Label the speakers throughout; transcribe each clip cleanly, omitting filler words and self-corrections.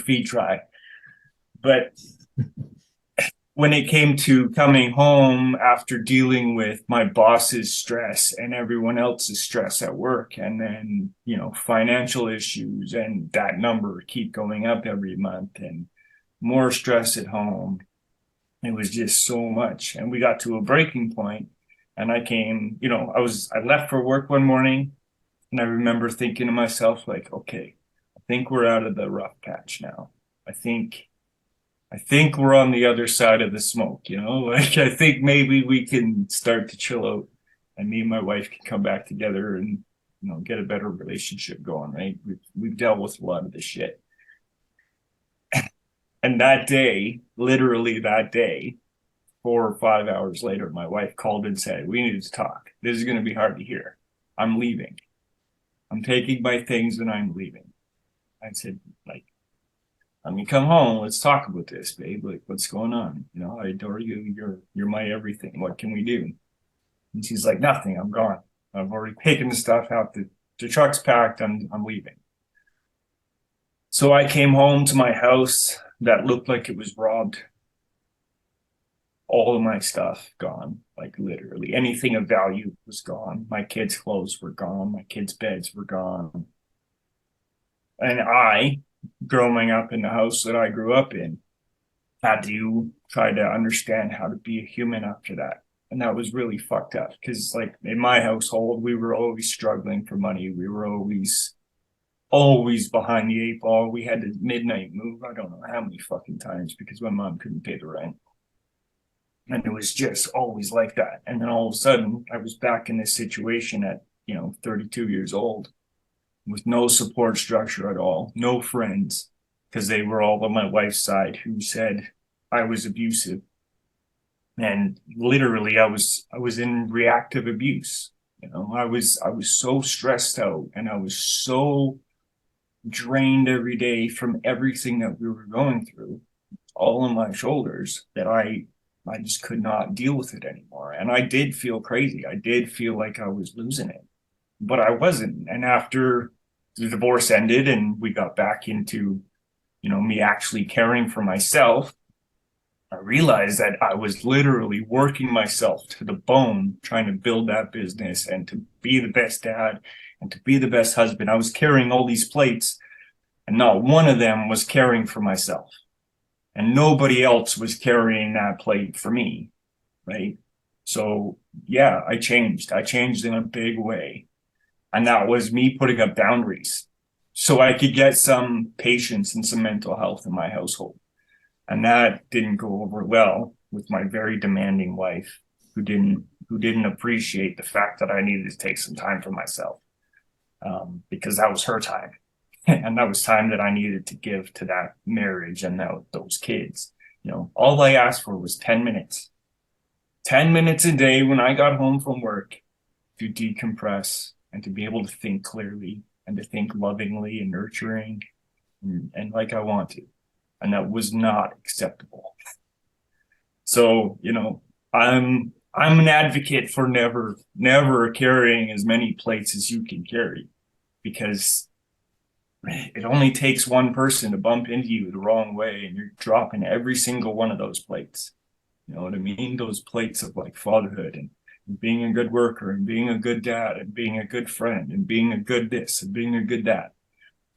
Speaker 1: feet dry. But when it came to coming home after dealing with my boss's stress and everyone else's stress at work, and then, financial issues, and that number keep going up every month, and more stress at home, it was just so much. And we got to a breaking point, and I left for work one morning, and I remember thinking to myself, like, okay, I think we're out of the rough patch now. I think we're on the other side of the smoke, like, I think maybe we can start to chill out, and me and my wife can come back together and, get a better relationship going, right? We've dealt with a lot of this shit. And that day, literally that day, 4 or 5 hours later, my wife called and said, we need to talk. This is going to be hard to hear. I'm leaving. I'm taking my things and I'm leaving. I said, like, let me come home. Let's talk about this, babe. Like, what's going on? I adore you. You're my everything. What can we do? And she's like, nothing. I'm gone. I've already taken the stuff out. The truck's packed. I'm leaving. So I came home to my house that looked like it was robbed. All of my stuff gone, like literally anything of value was gone. My kids' clothes were gone. My kids' beds were gone. And I, growing up in the house that I grew up in, had to try to understand how to be a human after that. And that was really fucked up because, like, in my household, we were always struggling for money. We were always behind the eight ball. We had to midnight move. I don't know how many fucking times because my mom couldn't pay the rent. And it was just always like that. And then all of a sudden, I was back in this situation at, 32 years old with no support structure at all, no friends, because they were all on my wife's side who said I was abusive. And literally, I was in reactive abuse. I was so stressed out, and I was so drained every day from everything that we were going through, all on my shoulders, that I just could not deal with it anymore. And I did feel crazy. I did feel like I was losing it, but I wasn't. And after the divorce ended and we got back into, me actually caring for myself, I realized that I was literally working myself to the bone, trying to build that business and to be the best dad and to be the best husband. I was carrying all these plates, and not one of them was caring for myself. And nobody else was carrying that plate for me, right? So, yeah, I changed. I changed in a big way. And that was me putting up boundaries so I could get some patience and some mental health in my household. And that didn't go over well with my very demanding wife, who didn't appreciate the fact that I needed to take some time for myself, because that was her time. And that was time that I needed to give to that marriage and those kids. All I asked for was 10 minutes. 10 minutes a day when I got home from work to decompress and to be able to think clearly and to think lovingly and nurturing and like I want to. And that was not acceptable. So, I'm an advocate for never carrying as many plates as you can carry, because it only takes one person to bump into you the wrong way and you're dropping every single one of those plates. You know what I mean? Those plates of, like, fatherhood and being a good worker and being a good dad and being a good friend and being a good this and being a good that.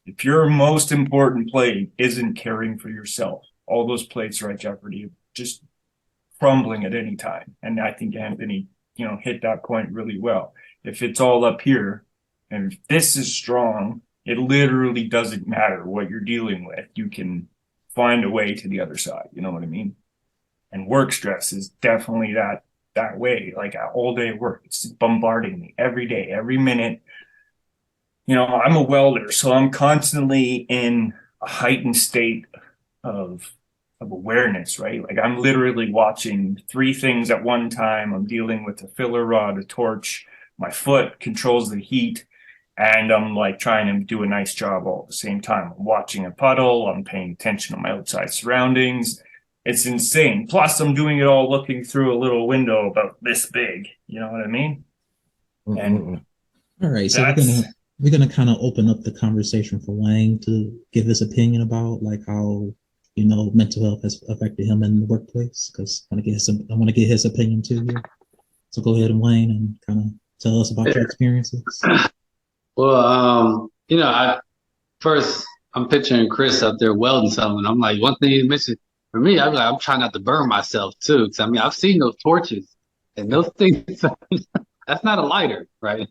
Speaker 1: If your most important plate isn't caring for yourself, all those plates are at jeopardy of just crumbling at any time. And I think Anthony, hit that point really well. If it's all up here and if this is strong, it literally doesn't matter what you're dealing with. You can find a way to the other side. You know what I mean? And work stress is definitely that way. Like, all day work, it's bombarding me every day, every minute. I'm a welder, so I'm constantly in a heightened state of awareness, right? Like, I'm literally watching three things at one time. I'm dealing with a filler rod, a torch, my foot controls the heat, and I'm, like, trying to do a nice job all at the same time. I'm watching a puddle, I'm paying attention to my outside surroundings. It's insane. Plus, I'm doing it all looking through a little window about this big. You know what I mean? And
Speaker 2: All right, so we're gonna
Speaker 1: that's
Speaker 2: we're gonna kind of open up the conversation for Wayne to give his opinion about like how mental health has affected him in the workplace. Because I want to get his opinion too here. So go ahead and Wayne and kind of tell us about your experiences.
Speaker 3: Well, I first I'm picturing Chris up there welding something. I'm like, one thing you mentioned for me, I'm trying not to burn myself too. Cause I mean, I've seen those torches and those things. That's not a lighter, right?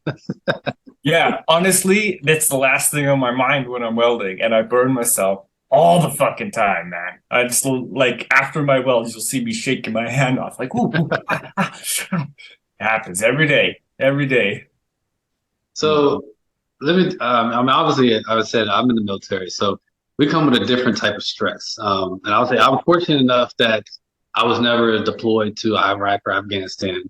Speaker 1: Yeah, honestly, that's the last thing on my mind when I'm welding, and I burn myself all the fucking time, man. I just like after my welds, you'll see me shaking my hand off, like, ooh, ooh, ah, ah. Happens every day, every day.
Speaker 3: So let me. I mean, obviously, I said I'm in the military, so we come with a different type of stress. And I'll say I'm fortunate enough that I was never deployed to Iraq or Afghanistan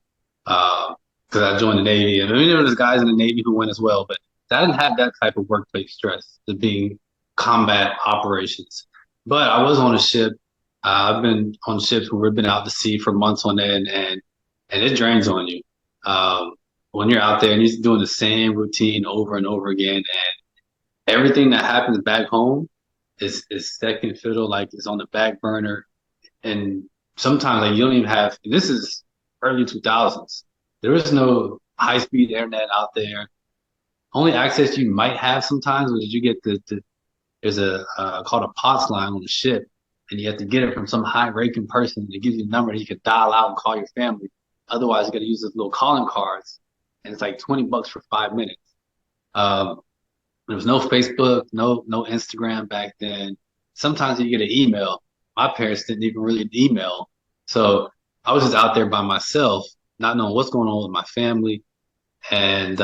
Speaker 3: because I joined the Navy, and I mean, there was guys in the Navy who went as well, but I didn't have that type of workplace stress to being combat operations. But I was on a ship. I've been on ships where we've been out to sea for months on end, and it drains on you. Um, when you're out there and you're doing the same routine over and over again, and everything that happens back home is second fiddle, like it's on the back burner. And sometimes like you don't even have. This is early 2000s. There is no high speed internet out there. Only access you might have sometimes was you get there's a called a POTS line on the ship, and you have to get it from some high ranking person to give you a number that you can dial out and call your family. Otherwise, you got to use those little calling cards, and it's like $20 for 5 minutes. Um, there was no Facebook, no Instagram back then. Sometimes you get an email. My parents didn't even really email, so I was just out there by myself, not knowing what's going on with my family, and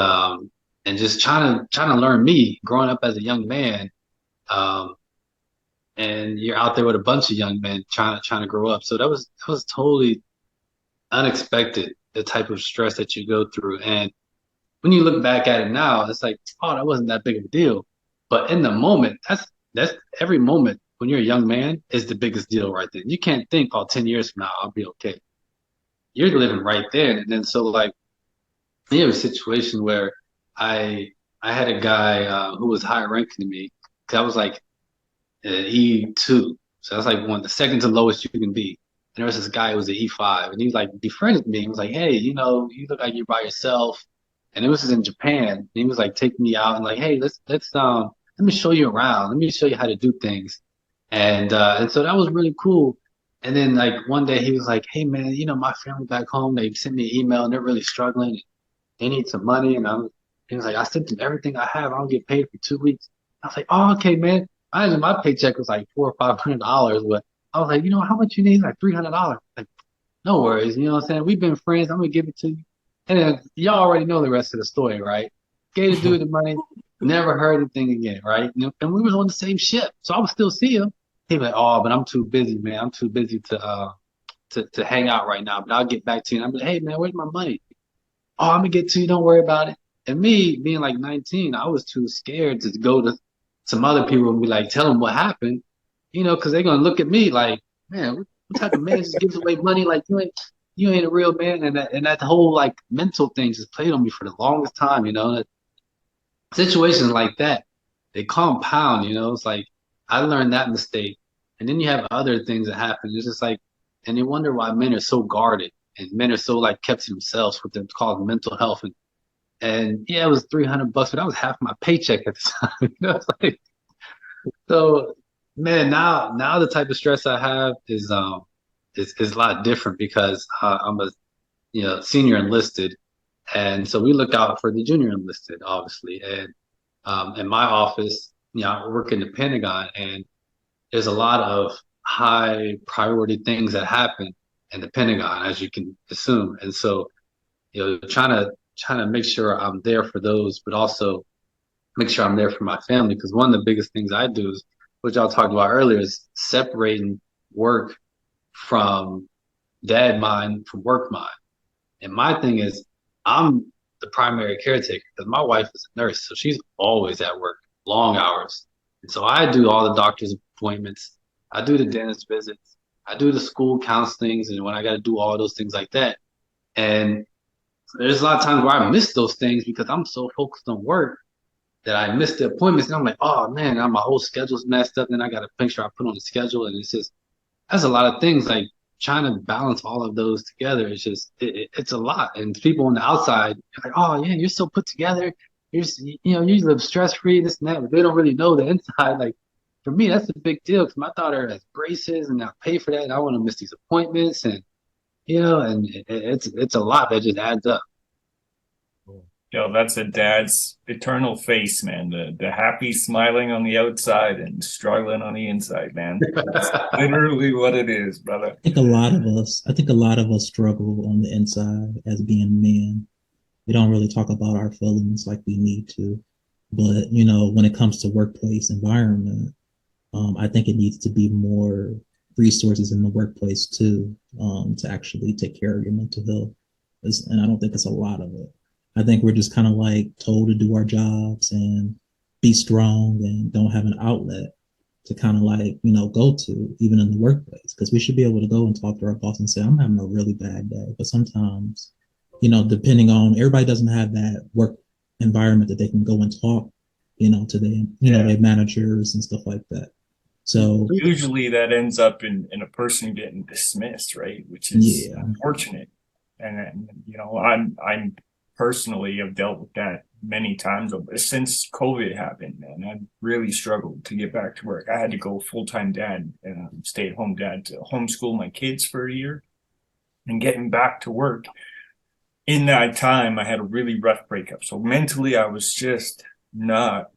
Speaker 3: just trying to learn me growing up as a young man. Um, and you're out there with a bunch of young men trying to grow up. So that was totally unexpected, the type of stress that you go through. And when you look back at it now, it's like, oh, that wasn't that big of a deal. But in the moment, that's every moment when you're a young man is the biggest deal right then. You can't think, oh, 10 years from now, I'll be okay. You're living right then. And then so like we have a situation where I I had a guy who was higher ranking than me. 'Cause I was like E2. So that's like one the second to lowest you can be. And there was this guy who was an E5, and he like befriended me. He was like, "Hey, you look like you're by yourself." And it was in Japan. And he was like taking me out and like, "Hey, let's let me show you around. Let me show you how to do things." And so that was really cool. And then like one day he was like, "Hey man, my family back home, they sent me an email and they're really struggling. They need some money." And he was like, "I sent them everything I have. I don't get paid for 2 weeks." I was like, "Oh, okay, man." My paycheck was like $400 or $500, but I was like, how much you need? Like $300. Like, no worries. You know what I'm saying? We've been friends. I'm gonna give it to you. And then y'all already know the rest of the story, right? Gave the dude the money, never heard anything again, right? And we was on the same ship, so I would still see him. He'd be like, "Oh, but I'm too busy, man. I'm too busy to hang out right now. But I'll get back to you." And I'm like, "Hey, man, where's my money?" "Oh, I'm gonna get to you. Don't worry about it." And me being like 19, I was too scared to go to some other people and be like, tell them what happened, because they're gonna look at me like, man, what type of man just gives away money like you ain't a real man, and that whole like mental thing just played on me for the longest time. Situations like that, they compound. It's like I learned that mistake, and then you have other things that happen. It's just like, and you wonder why men are so guarded and men are so like kept to themselves with them called mental health and yeah, it was $300, but that was half my paycheck at the time. It's like so, man. Now the type of stress I have is a lot different because I'm a senior enlisted, and so we look out for the junior enlisted, obviously. And in my office, I work in the Pentagon, and there's a lot of high priority things that happen in the Pentagon, as you can assume. And so, trying to make sure I'm there for those, but also make sure I'm there for my family. Because one of the biggest things I do is, which y'all talked about earlier, is separating work from dad mind from work mind. And my thing is, I'm the primary caretaker because my wife is a nurse, so she's always at work, long hours. And so I do all the doctor's appointments, I do the dentist visits, I do the school counselings, and when I got to do all those things like that. And there's a lot of times where I miss those things because I'm so focused on work that I missed the appointments. And I'm like, oh man, now my whole schedule's messed up. Then I got to make sure I put on the schedule. And it's just, that's a lot of things. Like trying to balance all of those together. It's just, it's a lot. And people on the outside, like, oh yeah, you're so put together. You live stress free, this and that. But they don't really know the inside. Like for me, that's a big deal because my daughter has braces and I pay for that. And I want to miss these appointments. And, and it's a lot that just adds up.
Speaker 1: Yo, that's a dad's eternal face, man. The happy smiling on the outside and struggling on the inside, man. That's literally what it is, brother.
Speaker 2: I think a lot of us struggle on the inside as being men. We don't really talk about our feelings like we need to. But, when it comes to workplace environment, I think it needs to be more resources in the workplace too, to actually take care of your mental health. And I don't think it's a lot of it. I think we're just kind of like told to do our jobs and be strong and don't have an outlet to kind of like, go to even in the workplace. Because we should be able to go and talk to our boss and say, I'm having a really bad day. But sometimes, depending on, everybody doesn't have that work environment that they can go and talk, to their managers and stuff like that. So
Speaker 1: usually that ends up in a person getting dismissed, right? Which is unfortunate. And I'm personally have dealt with that many times since COVID happened, man. I've really struggled to get back to work. I had to go full-time dad, stay-at-home dad, to homeschool my kids for a year, and getting back to work. In that time, I had a really rough breakup. So mentally, I was just not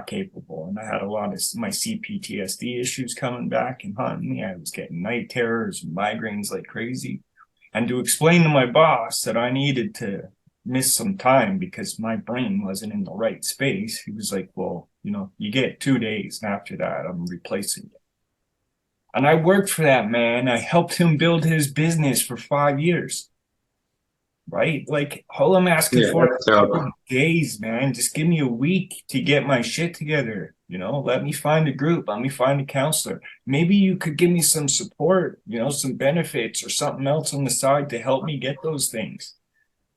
Speaker 1: capable. And I had a lot of my CPTSD issues coming back and haunting me. I was getting night terrors and migraines like crazy. And to explain to my boss that I needed to miss some time because my brain wasn't in the right space, he was like, well, you get 2 days, and after that, I'm replacing you. And I worked for that man. I helped him build his business for 5 years. Right? Like, all I'm asking for is 2 days, man. Just give me a week to get my shit together. Let me find a group. Let me find a counselor. Maybe you could give me some support, some benefits or something else on the side to help me get those things.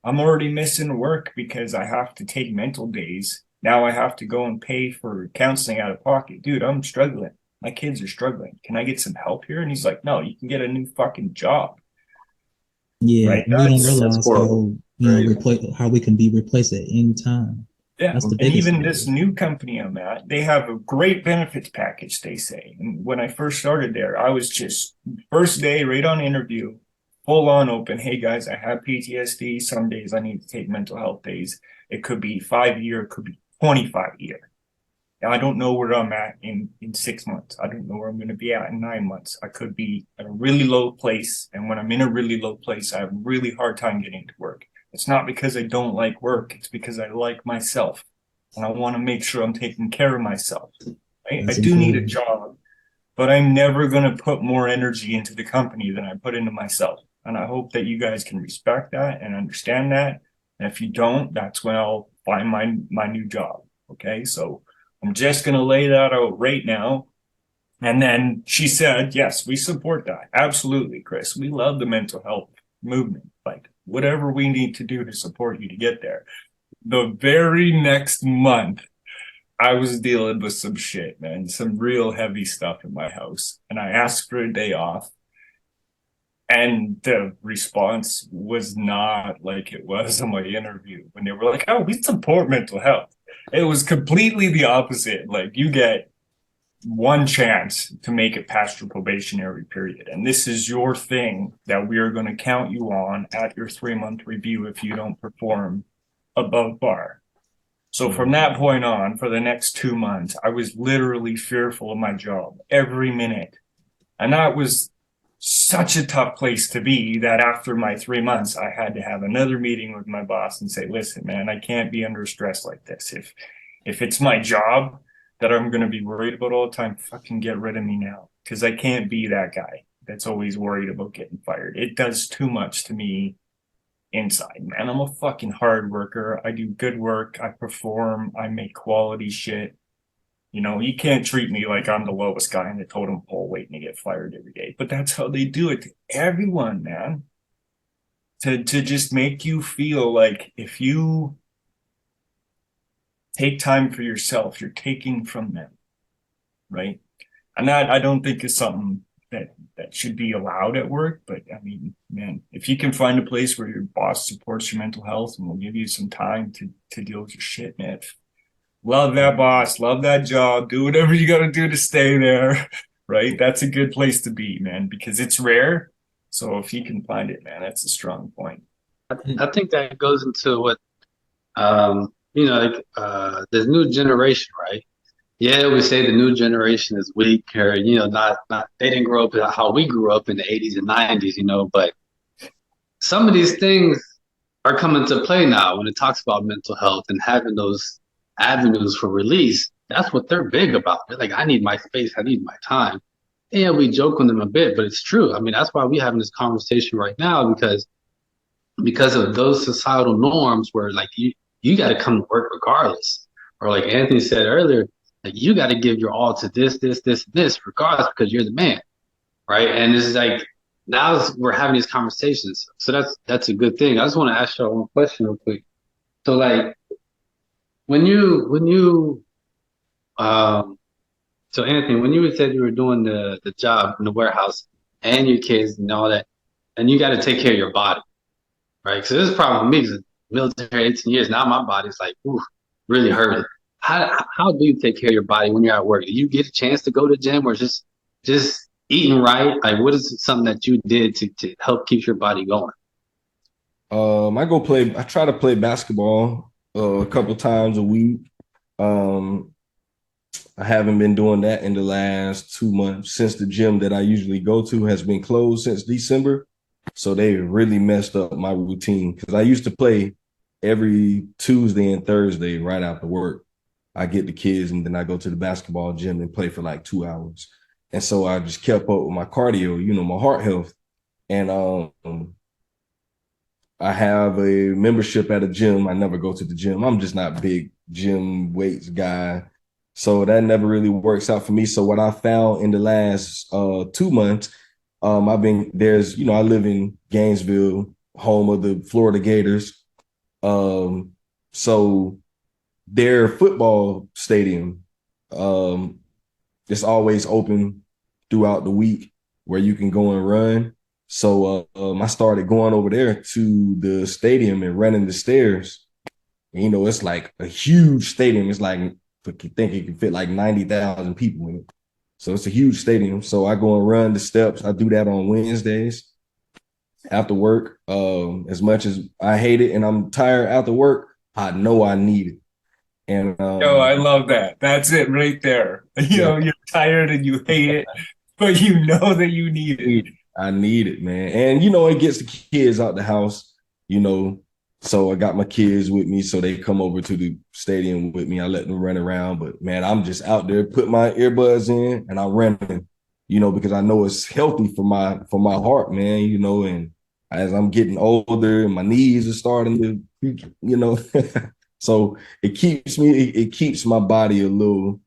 Speaker 1: I'm already missing work because I have to take mental days. Now I have to go and pay for counseling out of pocket. Dude, I'm struggling. My kids are struggling. Can I get some help here? And he's like, no, you can get a new fucking job.
Speaker 2: Yeah,
Speaker 1: right?
Speaker 2: We don't realize how we can be replaced at any time.
Speaker 1: Yeah, and even this new company I'm at, they have a great benefits package, they say. And when I first started there, I was just first day right on interview, full on open. Hey guys, I have PTSD. Some days I need to take mental health days. It could be 5-year, it could be 25-year. Now, I don't know where I'm at in 6 months. I don't know where I'm going to be at in 9 months. I could be at a really low place. And when I'm in a really low place, I have a really hard time getting to work. It's not because I don't like work. It's because I like myself. And I want to make sure I'm taking care of myself. I do need a job, but I'm never going to put more energy into the company than I put into myself. And I hope that you guys can respect that and understand that. And if you don't, that's when I'll find my new job. Okay, so I'm just going to lay that out right now. And then she said, yes, we support that. Absolutely, Chris. We love the mental health movement. Like, whatever we need to do to support you to get there. The very next month, I was dealing with some shit, man, some real heavy stuff in my house. And I asked for a day off. And the response was not like it was on my interview when they were like, oh, we support mental health. It was completely the opposite. Like, you get one chance to make it past your probationary period. And this is your thing that we are going to count you on at your 3-month review if you don't perform above bar. So from that point on, for the next 2 months, I was literally fearful of my job every minute. And that was such a tough place to be that after my 3 months, I had to have another meeting with my boss and say, listen, man, I can't be under stress like this. If it's my job that I'm going to be worried about all the time, fucking get rid of me now. Because I can't be that guy that's always worried about getting fired. It does too much to me inside, man. I'm a fucking hard worker. I do good work. I perform. I make quality shit. You can't treat me like I'm the lowest guy in the totem pole waiting to get fired every day. But that's how they do it to everyone, man. To just make you feel like if you take time for yourself. You're taking from them, right? And that I don't think is something that should be allowed at work. But I mean, man, if you can find a place where your boss supports your mental health and will give you some time to deal with your shit, man. Love that boss, love that job, do whatever you got to do to stay there, right? That's a good place to be, man, because it's rare. So if you can find it, man, that's a strong point.
Speaker 3: I think that goes into what this new generation, right? Yeah, we say the new generation is weak, or not they didn't grow up how we grew up in the 80s and 90s, but some of these things are coming to play now when it talks about mental health and having those avenues for release. That's what they're big about. They're like, I need my space, I need my time. Yeah, we joke with them a bit, but it's true. I mean, that's why we're having this conversation right now, because of those societal norms where like you got to come to work regardless, or like Anthony said earlier, like you got to give your all to this regardless, because you're the man, right? And it's like now we're having these conversations, so that's a good thing. I just want to ask y'all one question real quick. So like when you so Anthony, when you said you were doing the job in the warehouse and your kids and all that, and you got to take care of your body, right? Because this is a problem with me, because military 18 years now, my body's like, ooh, really hurting. How do you take care of your body when you're at work? Do you get a chance to go to the gym, or just eating right? Like, what is something that you did to help keep your body going?
Speaker 4: I try to play basketball a couple times a week. I haven't been doing that in the last 2 months, since the gym that I usually go to has been closed since December. So they really messed up my routine, because I used to play every Tuesday and Thursday right after work. I get the kids and then I go to the basketball gym and play for like 2 hours. And so I just kept up with my cardio, my heart health. And I have a membership at a gym. I never go to the gym. I'm just not a big gym weights guy. So that never really works out for me. So what I found in the last 2 months, I live in Gainesville, home of the Florida Gators. So their football stadium, it's always open throughout the week where you can go and run. So I started going over there to the stadium and running the stairs. And, it's like a huge stadium. It's like, I think it can fit like 90,000 people in it. So it's a huge stadium. So I go and run the steps. I do that on Wednesdays after work. As much as I hate it and I'm tired after work, I know I need it. And
Speaker 1: Yo, I love that. That's it right there. You're tired and you hate it, but you know that you need it.
Speaker 4: I need it, man. And it gets the kids out the house, so I got my kids with me, so they come over to the stadium with me. I let them run around, but man, I'm just out there, put my earbuds in and I'm running, because I know it's healthy for my heart, man, and as I'm getting older and my knees are starting to, so it keeps my body a little,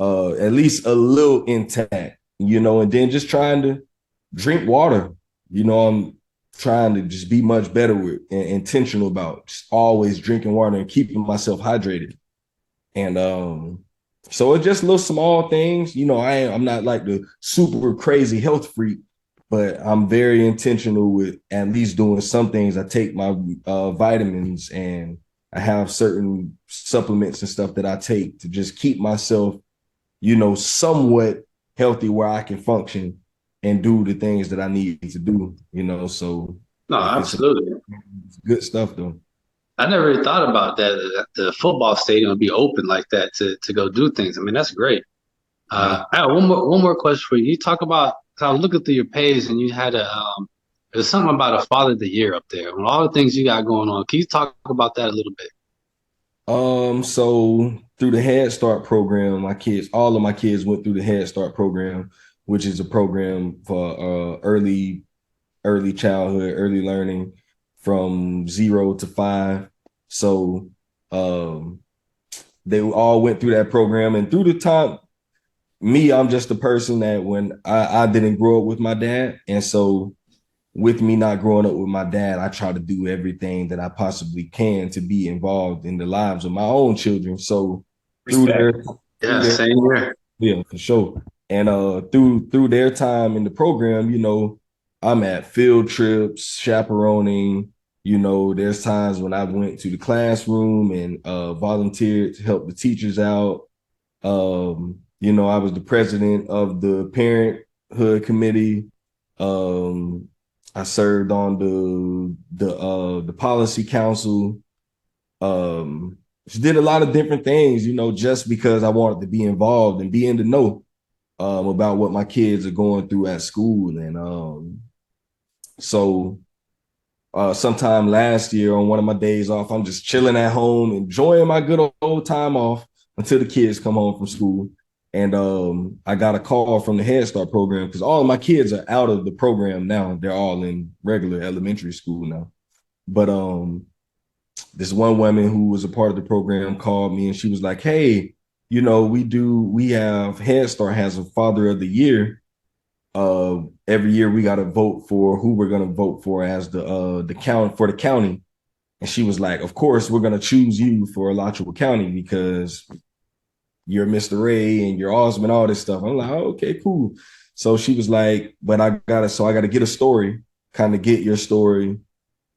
Speaker 4: at least a little intact, and then just trying to drink water. I'm trying to just be much better with and intentional about just always drinking water and keeping myself hydrated. And so it's just little small things. I'm not like the super crazy health freak, but I'm very intentional with at least doing some things. I take my vitamins, and I have certain supplements and stuff that I take to just keep myself, somewhat healthy, where I can function and do the things that I need to do, so.
Speaker 3: No, absolutely.
Speaker 4: It's good stuff, though.
Speaker 3: I never really thought about that. The football stadium would be open like that to go do things. I mean, that's great. I have one more question for you. You talk about, I was looking through your page and you had there's something about a Father of the Year up there. And all the things you got going on. Can you talk about that a little bit?
Speaker 4: So through the Head Start program, all of my kids went through the Head Start program, which is a program for early childhood, early learning from 0 to 5. So they all went through that program, and through the time, I'm just a person that when I didn't grow up with my dad, and so with me not growing up with my dad, I try to do everything that I possibly can to be involved in the lives of my own children. So through
Speaker 1: Respect.
Speaker 3: Yeah,
Speaker 4: their
Speaker 3: same here.
Speaker 4: yeah, for sure. And through their time in the program, I'm at field trips, chaperoning. There's times when I went to the classroom and volunteered to help the teachers out. I was the president of the parenthood committee. I served on the policy council. Just did a lot of different things, just because I wanted to be involved and be in the know about what my kids are going through at school. And so sometime last year on one of my days off, I'm just chilling at home, enjoying my good old time off until the kids come home from school. And I got a call from the Head Start program because all of my kids are out of the program now. They're all in regular elementary school now. But this one woman who was a part of the program called me and she was like, hey, we have Head Start has a Father of the Year. Every year we got to vote for who we're going to vote for as the county. And she was like, of course, we're going to choose you for Alachua County because you're Mr. Ray and you're awesome and all this stuff. I'm like, oh, okay, cool. So she was like, but I got to get a story, kind of get your story.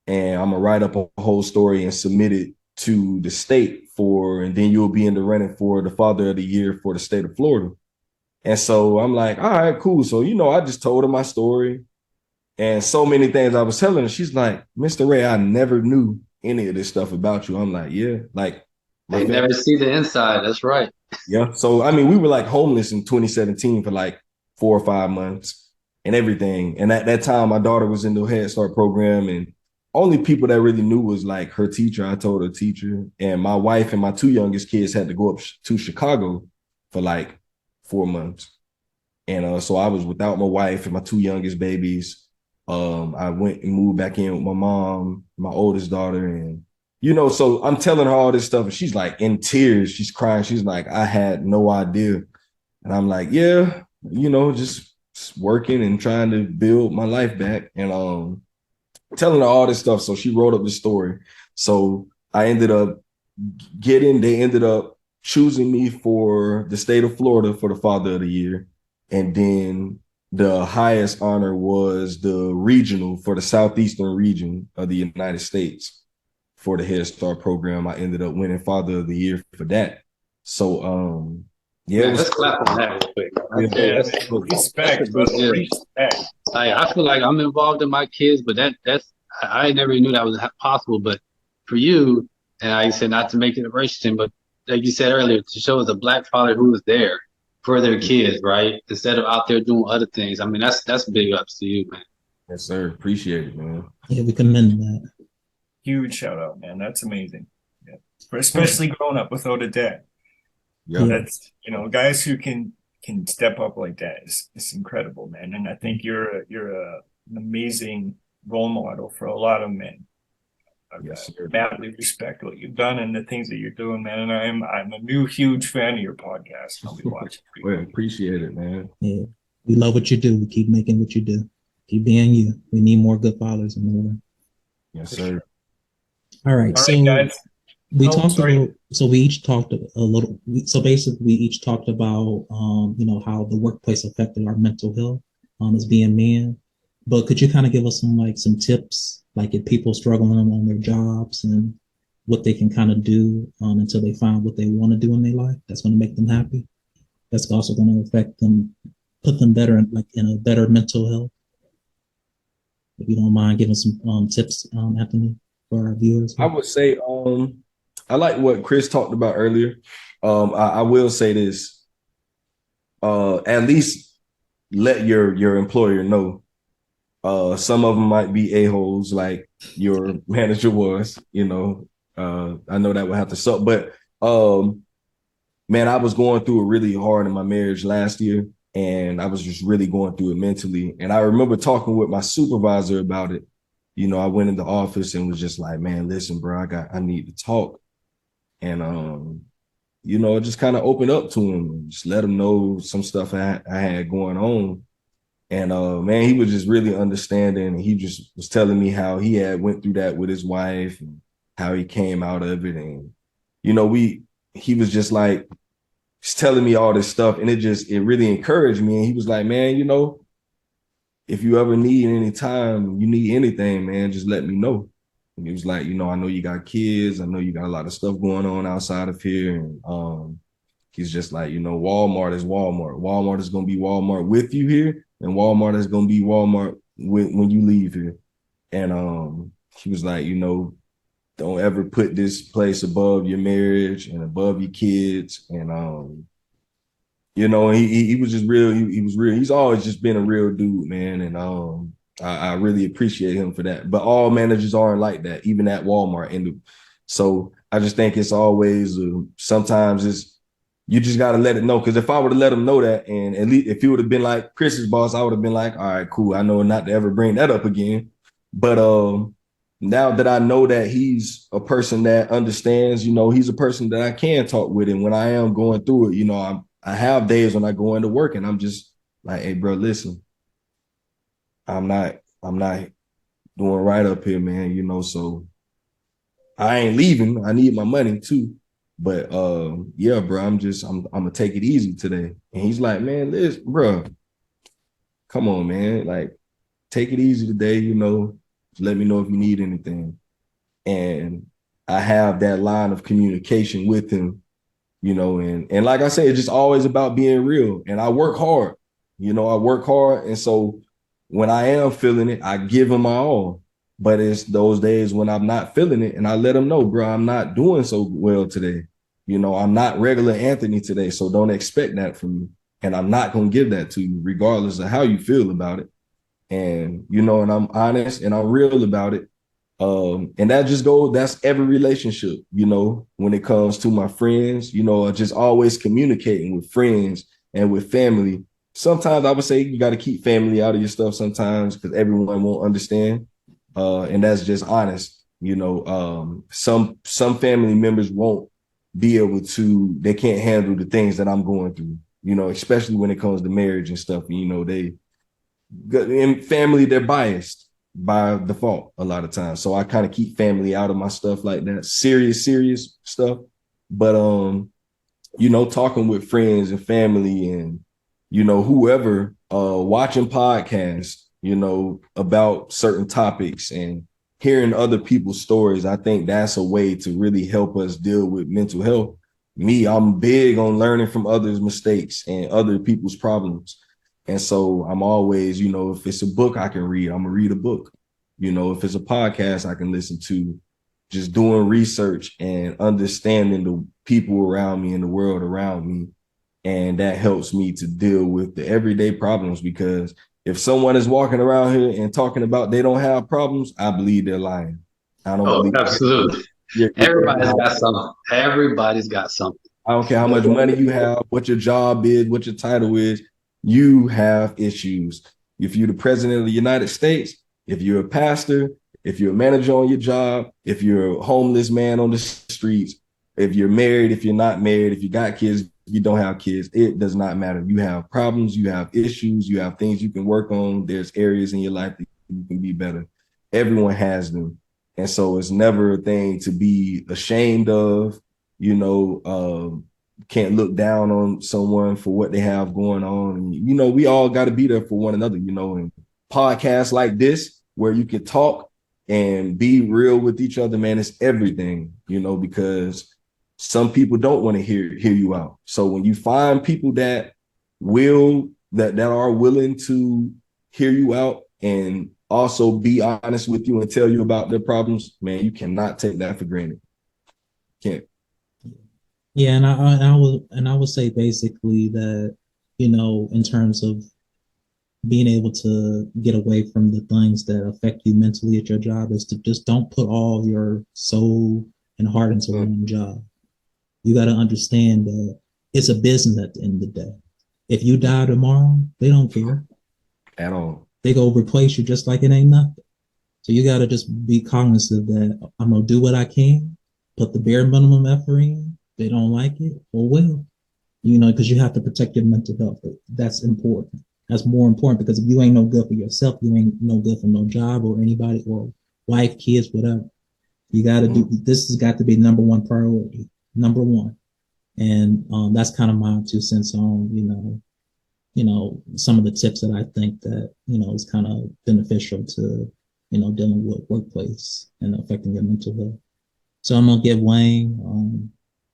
Speaker 4: And I'm going to write up a whole story and submit it to the state and then you'll be in the running for the Father of the Year for the state of Florida. And so I'm like, all right, cool. So, I just told her my story and so many things I was telling her. She's like, Mr. Ray, I never knew any of this stuff about you. I'm like, yeah, like
Speaker 3: They never see the inside. That's right.
Speaker 4: Yeah. So, I mean, we were like homeless in 2017 for like 4 or 5 months and everything. And at that time, my daughter was in the Head Start program and only people that really knew was like her teacher. I told her teacher, and my wife and my 2 youngest kids had to go up to Chicago for like 4 months. And so I was without my wife and my 2 youngest babies. I went and moved back in with my mom, my oldest daughter, and so I'm telling her all this stuff, and she's like in tears. She's crying. She's like, I had no idea. And I'm like, yeah, just working and trying to build my life back. And telling her all this stuff. So she wrote up the story. So they ended up choosing me for the state of Florida for the Father of the Year. And then the highest honor was the regional for the Southeastern region of the United States for the Head Start program. I ended up winning Father of the Year for that. So,
Speaker 3: let's clap on that real quick.
Speaker 1: Respect.
Speaker 3: I feel like I'm involved in my kids, but I never knew that was possible. But for you, and I said not to make it a racism, but like you said earlier, to show us a Black father who was there for their kids, right? Instead of out there doing other things. I mean, that's big ups to you, man.
Speaker 4: Yes, sir. Appreciate it, man.
Speaker 2: Yeah, we commend that.
Speaker 1: Huge shout out, man. That's amazing. Yeah. Especially growing up without a dad.
Speaker 4: Yeah.
Speaker 1: That's guys who can step up like that is incredible, man. And I think you're an amazing role model for a lot of men.
Speaker 4: Yes,
Speaker 1: madly respect what you've done and the things that you're doing, man. And I'm a new huge fan of your podcast. I'll be watching.
Speaker 4: Well, appreciate it, man.
Speaker 2: Yeah, we love what you do. We keep making what you do. Keep being you. We need more good fathers in the world.
Speaker 4: Yes, sir.
Speaker 2: All right,
Speaker 1: so guys.
Speaker 2: We talked about. So we each talked a little. So basically, we each talked about how the workplace affected our mental health as being men. But could you kind of give us some tips, like if people struggling on their jobs and what they can kind of do until they find what they want to do in their life that's going to make them happy? That's also going to affect them, put them better in a better mental health. If you don't mind giving some tips, Anthony, for our viewers.
Speaker 4: I would say I like what Chris talked about earlier. I will say this: at least let your employer know. Some of them might be a-holes like your manager was, I know that would have to suck, but man, I was going through it really hard in my marriage last year, and I was just really going through it mentally. And I remember talking with my supervisor about it. I went in the office and was just like, man, listen, bro, I need to talk. And just kind of opened up to him and just let him know some stuff I had going on. And man, he was just really understanding. He just was telling me how he had went through that with his wife and how he came out of it. And, you know, he was just like, he's telling me all this stuff, and it really encouraged me. And he was like, man, you know, if you ever need any time, you need anything, man, just let me know. And he was like, you know, I know you got kids. I know you got a lot of stuff going on outside of here. And he's just like, you know, Walmart is Walmart. Walmart is going to be Walmart with you here, and Walmart is going to be Walmart when you leave here. And he was like, you know, don't ever put this place above your marriage and above your kids. And you know, he was just real. He was real. He's always just been a real dude, man. And I really appreciate him for that. But all managers aren't like that, even at Walmart. And so I just think it's always sometimes it's you just got to let it know. Because if I would have let him know that, and at least if he would have been like Chris's boss, I would have been like, all right, cool. I know not to ever bring that up again. But now that I know that he's a person that understands, you know, he's a person that I can talk with. And when I am going through it, you know, I have days when I go into work and I'm just like, hey, bro, listen, I'm not doing right up here, man. You know, so I ain't leaving. I need my money too. But yeah, bro, I'm gonna take it easy today. And he's like, man, listen, bro, come on, man. Like, take it easy today, you know. Let me know if you need anything. And I have that line of communication with him, you know, and like I said, it's just always about being real. And I work hard, you know, I work hard. And so when I am feeling it, I give him my all. But it's those days when I'm not feeling it, and I let him know, bro, I'm not doing so well today. You know, I'm not regular Anthony today, so don't expect that from me. And I'm not going to give that to you, regardless of how you feel about it. And, you know, and I'm honest and I'm real about it. And that's every relationship, you know, when it comes to my friends, you know, just always communicating with friends and with family. Sometimes I would say you got to keep family out of your stuff sometimes because everyone won't understand. And that's just honest. You know, some family members won't be able to, they can't handle the things that I'm going through, you know, especially when it comes to marriage and stuff. And, you know, in family, they're biased by default a lot of times. So I kind of keep family out of my stuff like that, serious stuff. But, you know, talking with friends and family and, you know, whoever, watching podcasts, you know, about certain topics and hearing other people's stories, I think that's a way to really help us deal with mental health. Me, I'm big on learning from others' mistakes and other people's problems. And so I'm always, you know, if it's a book I can read, I'm gonna read a book. You know, if it's a podcast I can listen to, just doing research and understanding the people around me and the world around me. And that helps me to deal with the everyday problems, because if someone is walking around here and talking about they don't have problems, I believe they're lying. I don't believe
Speaker 3: absolutely. Everybody's got something. Everybody's got something.
Speaker 4: I don't care how much money you have, what your job is, what your title is. You have issues. If you're the president of the United States, if you're a pastor, if you're a manager on your job, if you're a homeless man on the streets, if you're married, if you're not married, if you got kids, you don't have kids, it does not matter. You have problems, you have issues, you have things you can work on. There's areas in your life that you can be better. Everyone has them. And so it's never a thing to be ashamed of, you know, can't look down on someone for what they have going on. And, you know, we all got to be there for one another, you know, and podcasts like this, where you can talk and be real with each other, man, it's everything, you know, because some people don't want to hear you out. So when you find people that are willing to hear you out and also be honest with you and tell you about their problems, man, you cannot take that for granted. Can't.
Speaker 2: Yeah, and I would say basically that, you know, in terms of being able to get away from the things that affect you mentally at your job, is to just don't put all your soul and heart into one job. You got to understand that it's a business at the end of the day. If you die tomorrow, they don't care
Speaker 4: At all.
Speaker 2: They go replace you just like it ain't nothing. So you got to just be cognizant that I'm going to do what I can, put the bare minimum effort in. They don't like it, oh well, you know, because you have to protect your mental health. That's important. That's more important because if you ain't no good for yourself, you ain't no good for no job or anybody or wife, kids, whatever. You got to do this has got to be number one priority, number one. And that's kind of my 2 cents on some of the tips that I think that is kind of beneficial to dealing with workplace and affecting your mental health. So I'm gonna give Wayne. I'm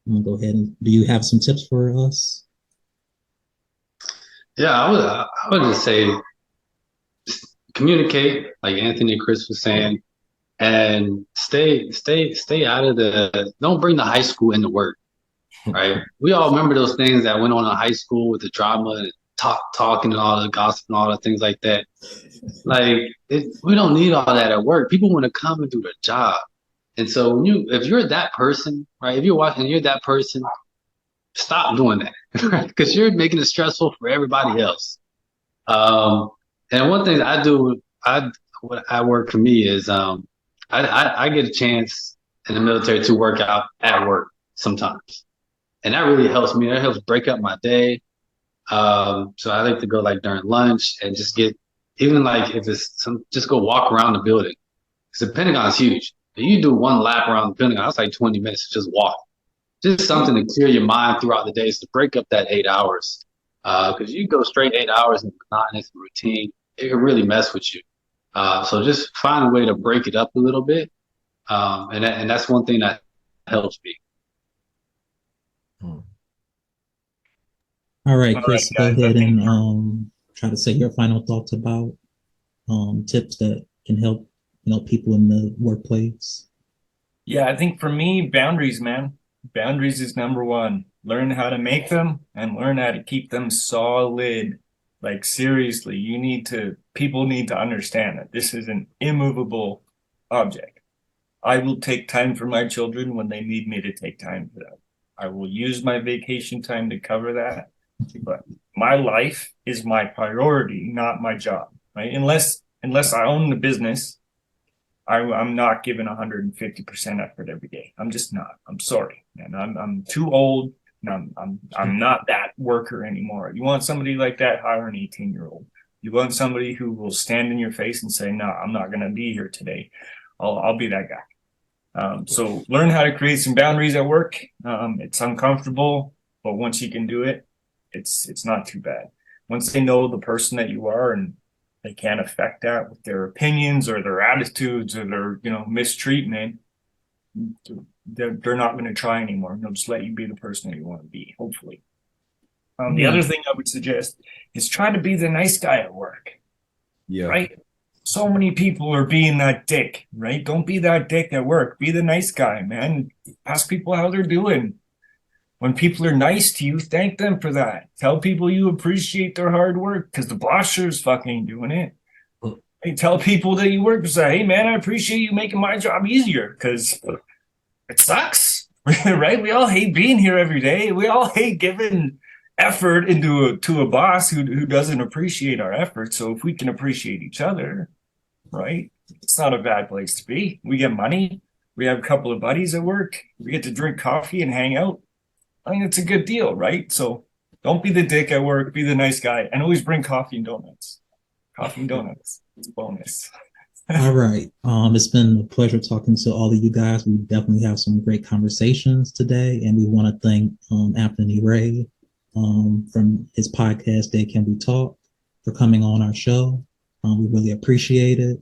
Speaker 2: gonna go ahead and. Do you have some tips for us?
Speaker 3: Yeah, I would just say communicate, like Anthony and Chris was saying, and stay out of the. Don't bring the high school into work. Right? We all remember those things that went on in high school with the drama and talking and all the gossip and all the things like that. Like we don't need all that at work. People want to come and do their job. And so if you're that person, right? If you're watching, and you're that person, stop doing that, right? Because you're making it stressful for everybody else. And one thing I do, what I work for me is I get a chance in the military to work out at work sometimes. And that really helps me. That helps break up my day. So I like to go like during lunch and just get, even like if it's just go walk around the building. Because the Pentagon is huge. If you do one lap around the Pentagon, that's like 20 minutes to just walk. Just something to clear your mind throughout the day, is to break up that 8 hours. Because you go straight 8 hours in monotonous routine, it can really mess with you. So just find a way to break it up a little bit. And that's one thing that helps me.
Speaker 2: All right,
Speaker 1: All
Speaker 2: Chris,
Speaker 1: right,
Speaker 2: go
Speaker 1: guys, I
Speaker 2: ahead
Speaker 1: think
Speaker 2: and try to say your final thoughts about tips that can help people in the workplace.
Speaker 1: Yeah, I think for me, boundaries, man. Boundaries is number one. Learn how to make them and learn how to keep them solid. Like seriously, people need to understand that this is an immovable object. I will take time for my children when they need me to take time for them. I will use my vacation time to cover that. But my life is my priority, not my job, right? Unless I own the business, I'm not giving 150% effort every day. I'm just not. I'm sorry, man. I'm too old. And I'm not that worker anymore. You want somebody like that, hire an 18-year-old. You want somebody who will stand in your face and say, "No, I'm not going to be here today. I'll be that guy." So learn how to create some boundaries at work. It's uncomfortable, but once you can do it, it's not too bad. Once they know the person that you are and they can't affect that with their opinions or their attitudes or their mistreatment, they're not going to try anymore. They'll just let you be the person that you want to be, hopefully. The other thing I would suggest is try to be the nice guy at work.
Speaker 4: Yeah.
Speaker 1: Right? So many people are being that dick, right? Don't be that dick at work. Be the nice guy, man. Ask people how they're doing. When people are nice to you, thank them for that. Tell people you appreciate their hard work because the boss sure is fucking doing it. Hey, tell people that you work, say, "Hey, man, I appreciate you making my job easier because it sucks." Right? We all hate being here every day. We all hate giving effort to a boss who doesn't appreciate our effort. So if we can appreciate each other, right? It's not a bad place to be. We get money. We have a couple of buddies at work. We get to drink coffee and hang out. I think it's a good deal, right? So don't be the dick at work. Be the nice guy, and always bring coffee and donuts. Coffee and donuts. It's a bonus.
Speaker 2: All right. It's been a pleasure talking to all of you guys. We definitely have some great conversations today, and we want to thank Anthony Ray from his podcast, Dead Can We Talk, for coming on our show. We really appreciate it.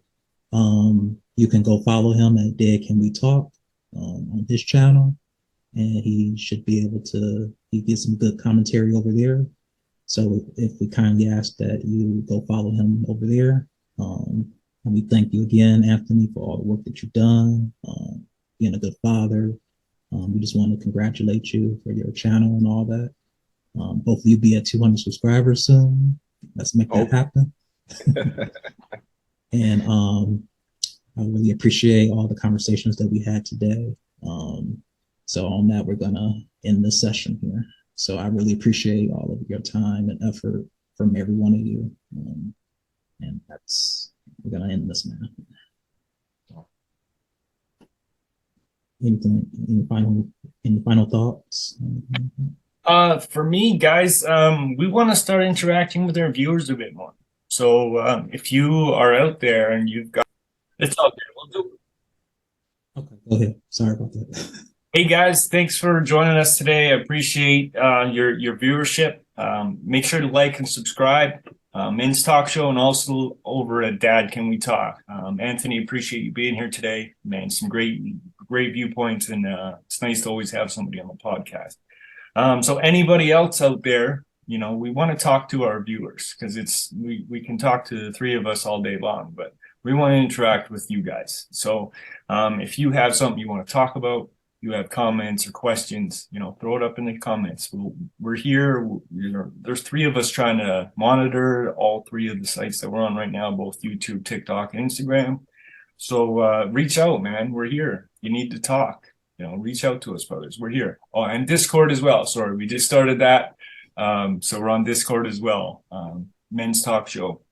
Speaker 2: You can go follow him at Dead Can We Talk on his channel, and he should be able to. He gets some good commentary over there. So if we kindly ask that you go follow him over there. And we thank you again, Anthony, for all the work that you've done, being a good father. We just want to congratulate you for your channel and all that. Hopefully you'll be at 200 subscribers soon. Let's make that happen. And I really appreciate all the conversations that we had today. So on that, we're gonna end this session here. So I really appreciate all of your time and effort from every one of you. And we're gonna end this now. Any final thoughts?
Speaker 1: For me, guys, we want to start interacting with our viewers a bit more. So, if you are out there and you've got, it's out there. We'll do.
Speaker 2: Okay, go ahead. Sorry about that.
Speaker 1: Hey guys, thanks for joining us today. I appreciate your viewership. Make sure to like and subscribe. Men's Talk Show, and also over at Dad Can We Talk. Anthony, appreciate you being here today, man. Some great viewpoints, and it's nice to always have somebody on the podcast. So anybody else out there, you know, we want to talk to our viewers, because we can talk to the three of us all day long, but we want to interact with you guys. So if you have something you want to talk about, you have comments or questions, you know, throw it up in the comments. We're here. You know, there's three of us trying to monitor all three of the sites that we're on right now, both YouTube, TikTok, and Instagram. So reach out, man. We're here. You need to talk. You know, reach out to us, brothers. We're here. Oh, and Discord as well. Sorry, we just started that. So we're on Discord as well. Men's Talk Show.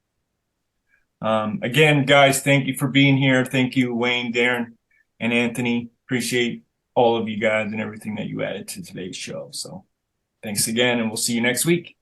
Speaker 1: Again, guys, thank you for being here. Thank you, Wayne, Darren, and Anthony. Appreciate all of you guys and everything that you added to today's show. So thanks again, and we'll see you next week.